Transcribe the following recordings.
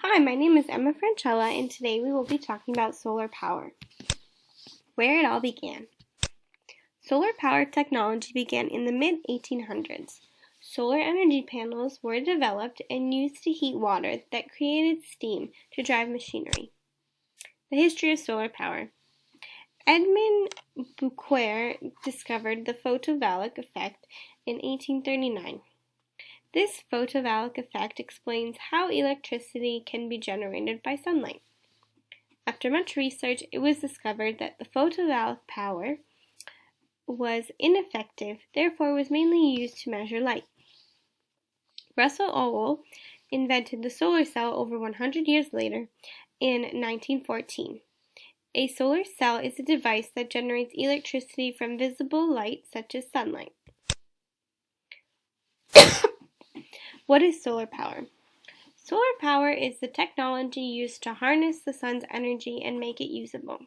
Hi, my name is Emma Franchella, and today we will be talking about solar power. Where it all began. Solar power technology began in the mid-1800s. Solar energy panels were developed and used to heat water that created steam to drive machinery. The history of solar power. Edmund Becquerel discovered the photovoltaic effect in 1839. This photovoltaic effect explains how electricity can be generated by sunlight. After much research, it was discovered that the photovoltaic power was ineffective, therefore was mainly used to measure light. Russell Lowell invented the solar cell over 100 years later in 1914. A solar cell is a device that generates electricity from visible light such as sunlight. What is solar power? Solar power is the technology used to harness the sun's energy and make it usable.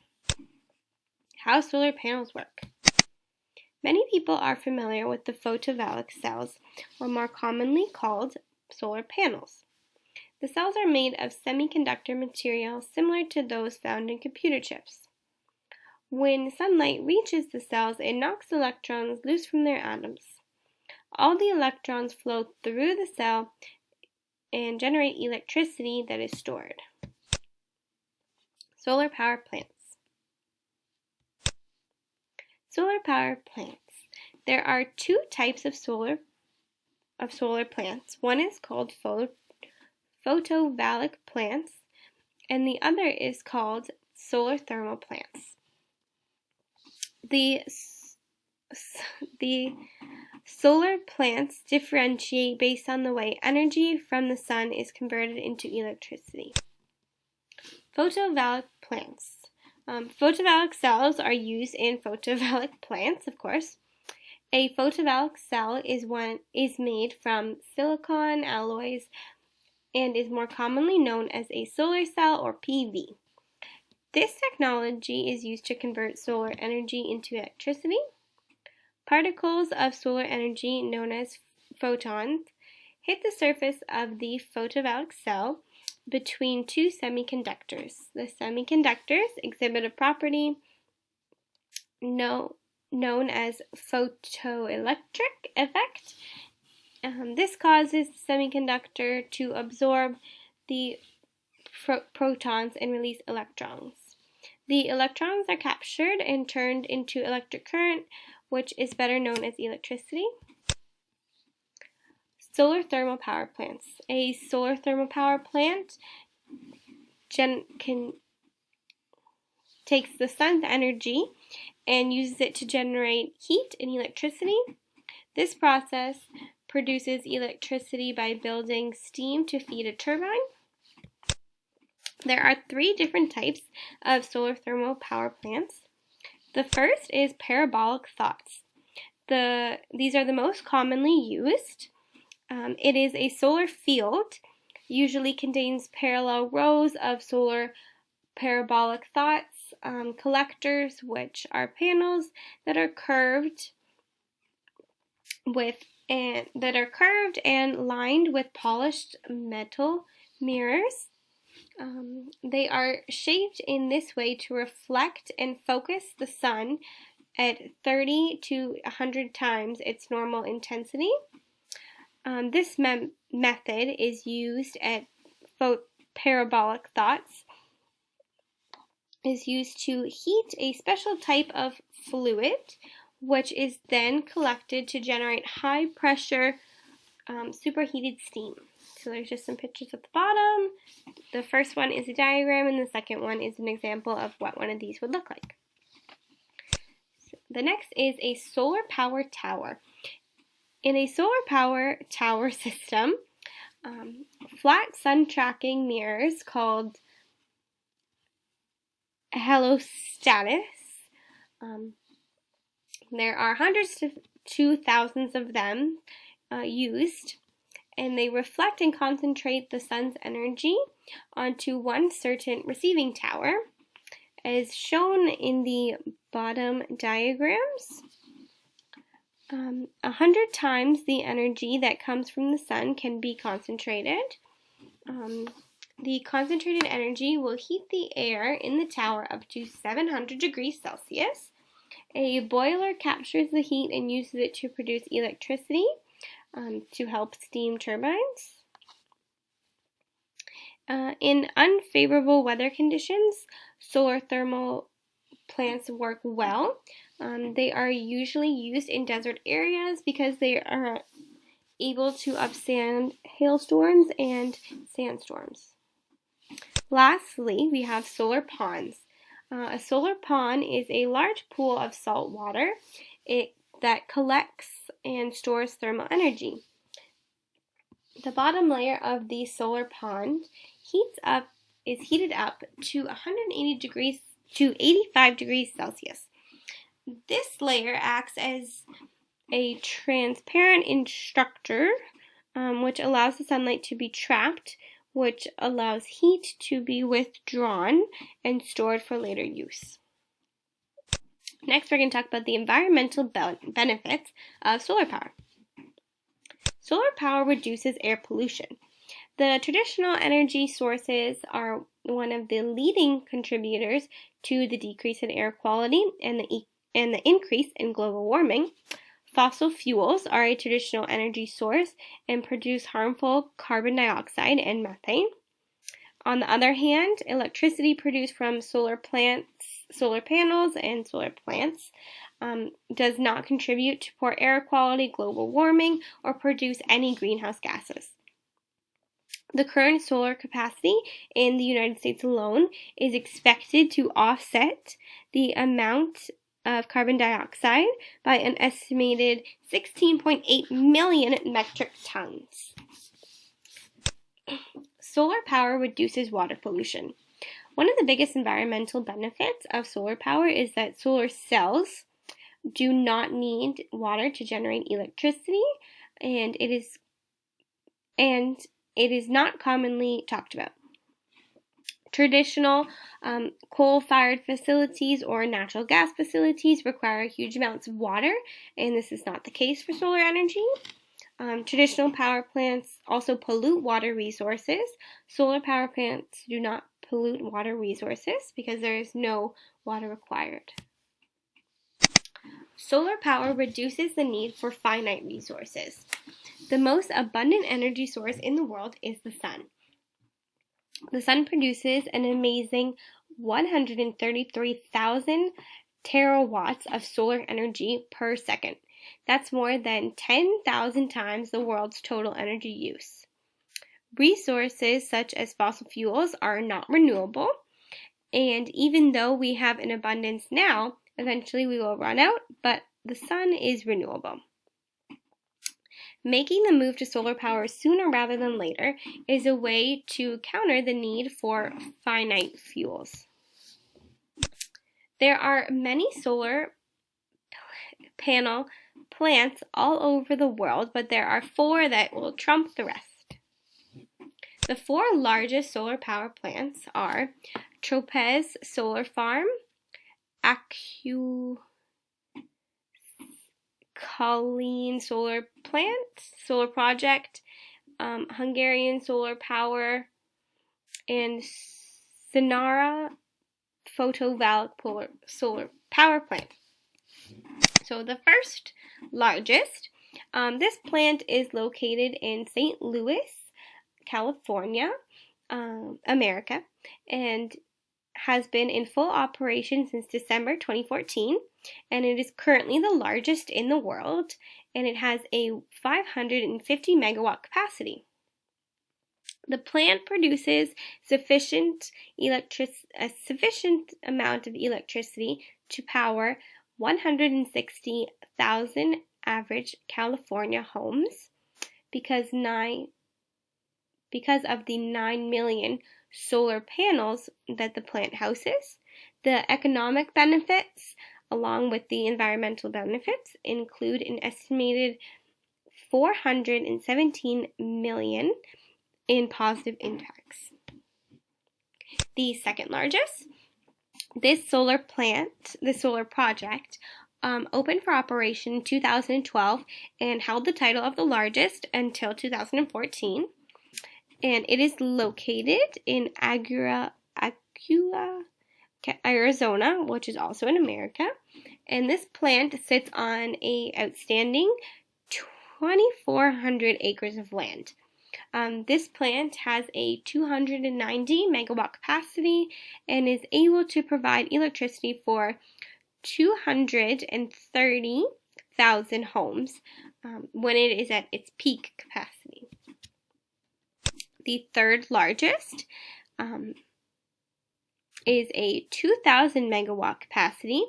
How solar panels work. Many people are familiar with the photovoltaic cells, or more commonly called solar panels. The cells are made of semiconductor material similar to those found in computer chips. When sunlight reaches the cells, it knocks electrons loose from their atoms. All the electrons flow through the cell and generate electricity that is stored. Solar power plants. Solar power plants. There are two types of solar plants. One is called photovoltaic plants, and the other is called solar thermal plants. The solar plants differentiate based on the way energy from the sun is converted into electricity. Photovoltaic plants. Photovoltaic cells are used in photovoltaic plants, of course. A photovoltaic cell is made from silicon alloys and is more commonly known as a solar cell or PV. This technology is used to convert solar energy into electricity. Particles of solar energy, known as photons, hit the surface of the photovoltaic cell between two semiconductors. The semiconductors exhibit a property known as photoelectric effect. This causes the semiconductor to absorb the protons and release electrons. The electrons are captured and turned into electric current, which is better known as electricity. Solar thermal power plants. A solar thermal power plant takes the sun's energy and uses it to generate heat and electricity. This process produces electricity by building steam to feed a turbine. There are three different types of solar thermal power plants. The first is parabolic thoughts. These are the most commonly used. It is a solar field, usually contains parallel rows of solar parabolic thoughts collectors, which are panels that are curved and lined with polished metal mirrors. They are shaped in this way to reflect and focus the sun at 30 to 100 times its normal intensity. This method is used at parabolic thoughts is used to heat a special type of fluid, which is then collected to generate high pressure superheated steam. So there's just some pictures at the bottom. The first one is a diagram, and the second one is an example of what one of these would look like. So the next is a solar power tower. In a solar power tower system, flat sun tracking mirrors called heliostats. There are hundreds to thousands of them used, and they reflect and concentrate the sun's energy onto one certain receiving tower, as shown in the bottom diagrams. 100 times the energy that comes from the sun can be concentrated. The concentrated energy will heat the air in the tower up to 700 degrees Celsius. A boiler captures the heat and uses it to produce electricity to help steam turbines. In unfavorable weather conditions, solar thermal plants work well. They are usually used in desert areas because they are able to withstand hailstorms and sandstorms. Lastly, we have solar ponds. A solar pond is a large pool of salt water that collects and stores thermal energy. The bottom layer of the solar pond is heated up to 180 degrees to 85 degrees Celsius. This layer acts as a transparent structure, which allows the sunlight to be trapped, which allows heat to be withdrawn and stored for later use. Next, we're going to talk about the environmental benefits of solar power. Solar power reduces air pollution. The traditional energy sources are one of the leading contributors to the decrease in air quality and the increase in global warming. Fossil fuels are a traditional energy source and produce harmful carbon dioxide and methane. On the other hand, electricity produced from solar panels, and solar plants does not contribute to poor air quality, global warming, or produce any greenhouse gases. The current solar capacity in the United States alone is expected to offset the amount of carbon dioxide by an estimated 16.8 million metric tons. Solar power reduces water pollution. One of the biggest environmental benefits of solar power is that solar cells do not need water to generate electricity, and it is not commonly talked about. Traditional coal-fired facilities or natural gas facilities require huge amounts of water, and this is not the case for solar energy. Traditional power plants also pollute water resources. Solar power plants do not pollute water resources because there is no water required. Solar power reduces the need for finite resources. The most abundant energy source in the world is the sun. The sun produces an amazing 133,000 terawatts of solar energy per second. That's more than 10,000 times the world's total energy use. Resources such as fossil fuels are not renewable, and even though we have an abundance now, eventually we will run out, but the sun is renewable. Making the move to solar power sooner rather than later is a way to counter the need for finite fuels. There are many solar panel plants all over the world, but there are 4 that will trump the rest. The 4 largest solar power plants are Tropez Solar Farm, Colleen Solar Project, Hungarian Solar Power, and Sonara Photovoltaic Solar Power Plant. So the first largest, this plant is located in St. Louis, California, America, and has been in full operation since December 2014, and it is currently the largest in the world, and it has a 550 megawatt capacity. The plant produces sufficient amount of electricity to power 160,000 average California homes because of the 9 million solar panels that the plant houses. The economic benefits, along with the environmental benefits, include an estimated 417 million in positive impacts. The second largest, this solar project, opened for operation in 2012 and held the title of the largest until 2014. and it is located in Aurora, Arizona, which is also in America. And this plant sits on a outstanding 2,400 acres of land. This plant has a 290 megawatt capacity and is able to provide electricity for 230,000 homes when it is at its peak capacity. The third largest is a 2,000 megawatt capacity,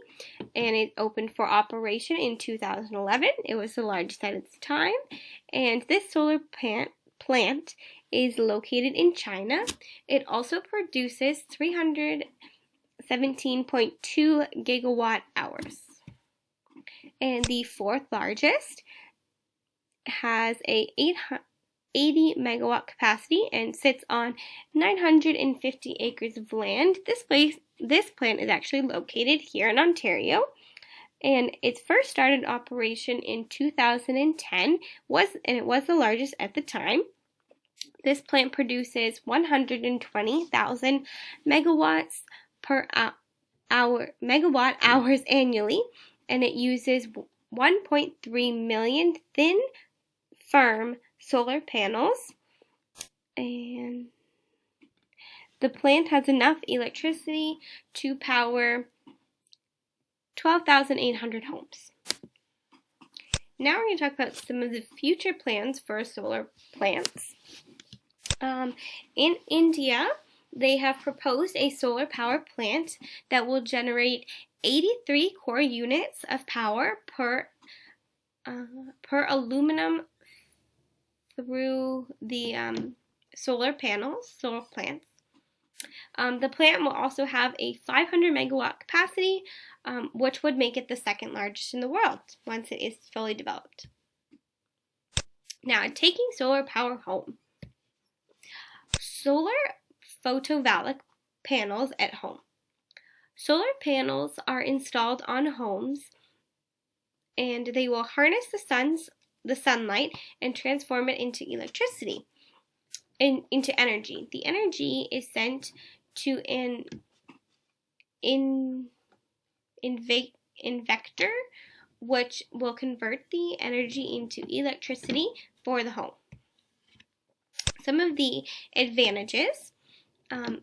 and it opened for operation in 2011. It was the largest at its time, and this solar plant is located in China. It also produces 317.2 gigawatt hours. And the fourth largest has a 80 megawatt capacity and sits on 950 acres of land. This plant is actually located here in Ontario, and it first started operation in 2010, and it was the largest at the time. This plant produces 120,000 megawatt hours annually, and it uses 1.3 million thin, firm solar panels, and the plant has enough electricity to power 12,800 homes. Now we're going to talk about some of the future plans for solar plants. In India, they have proposed a solar power plant that will generate 83 core units of power per aluminum through the solar plants. The plant will also have a 500 megawatt capacity, which would make it the second largest in the world once it is fully developed. Now, taking solar power home. Solar photovoltaic panels at home. Solar panels are installed on homes, and they will harness the sunlight and transform it into electricity, into energy. The energy is sent to an inverter, which will convert the energy into electricity for the home. Some of the advantages, and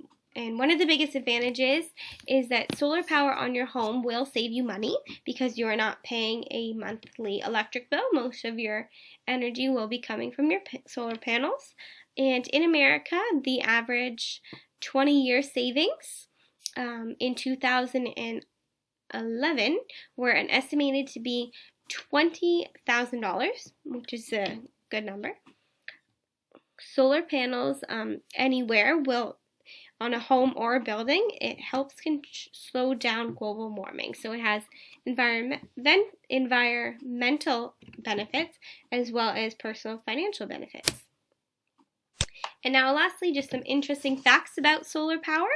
one of the biggest advantages is that solar power on your home will save you money because you are not paying a monthly electric bill. Most of your energy will be coming from your solar panels. And in America, the average 20-year savings in 2011 were an estimated to be $20,000, which is a good number. Solar panels anywhere will, on a home or a building, it helps slow down global warming. So it has environmental benefits as well as personal financial benefits. And now lastly, just some interesting facts about solar power.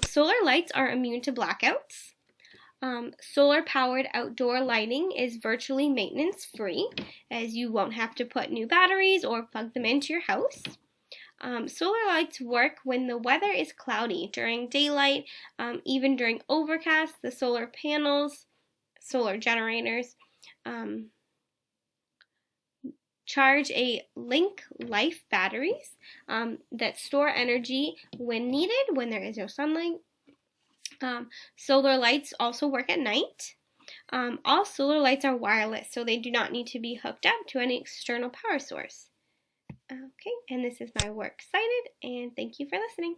Solar lights are immune to blackouts. Solar-powered outdoor lighting is virtually maintenance-free, as you won't have to put new batteries or plug them into your house. Solar lights work when the weather is cloudy. During daylight, even during overcast, the solar panels, solar generators, charge a Link Life batteries that store energy when needed, when there is no sunlight. Solar lights also work at night. All solar lights are wireless, so they do not need to be hooked up to any external power source. Okay, and this is my works cited, and thank you for listening.